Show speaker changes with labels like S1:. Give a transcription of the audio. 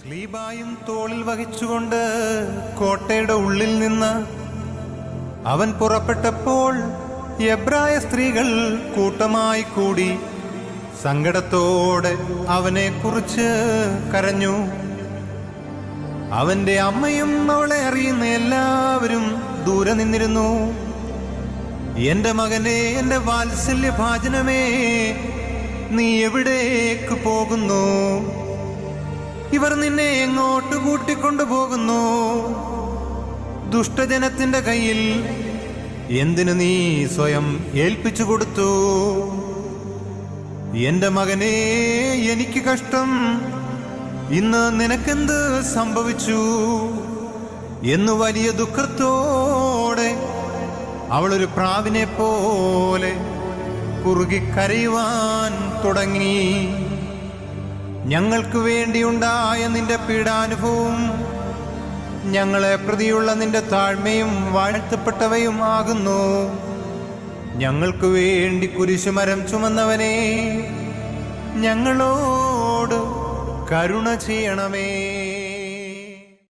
S1: സ്ലീബായും തോളിൽ വഹിച്ചുകൊണ്ട് കോട്ടയുടെ ഉള്ളിൽ നിന്ന് അവൻ പുറപ്പെട്ടപ്പോൾ എബ്രായ സ്ത്രീകൾ കൂട്ടമായി കൂടി സങ്കടത്തോടെ അവനെ കുറിച്ച് കരഞ്ഞു. അവന്റെ അമ്മയും അവളെ അറിയുന്ന എല്ലാവരും ദൂരെ നിന്നിരുന്നു. എന്റെ മകനെ, എന്റെ വാത്സല്യഭാജനമേ, നീ എവിടേക്ക് പോകുന്നു? ഇവർ നിന്നെ എങ്ങോട്ട് കൂട്ടിക്കൊണ്ടുപോകുന്നു? ദുഷ്ടജനത്തിന്റെ കയ്യിൽ എന്തിനു നീ സ്വയം ഏൽപ്പിച്ചു കൊടുത്തു? എന്റെ മകനെ, എനിക്ക് കഷ്ടം. ഇന്ന് നിനക്കെന്ത് സംഭവിച്ചു എന്നു വലിയ ദുഃഖത്തോടെ അവളൊരു പ്രാവിനെ പോലെ കുറുകിക്കരയുവാൻ തുടങ്ങി. ഞങ്ങൾക്ക് വേണ്ടിയുണ്ടായ നിന്റെ പീഡാനുഭവം ഞങ്ങളെ പ്രതിയുള്ള നിന്റെ താഴ്മയും വാഴ്ത്തപ്പെട്ടവയും ആകുന്നു. ഞങ്ങൾക്ക് വേണ്ടി കുരിശുമരം ചുമന്നവനെ, ഞങ്ങളോട് കരുണ ചെയ്യണമേ.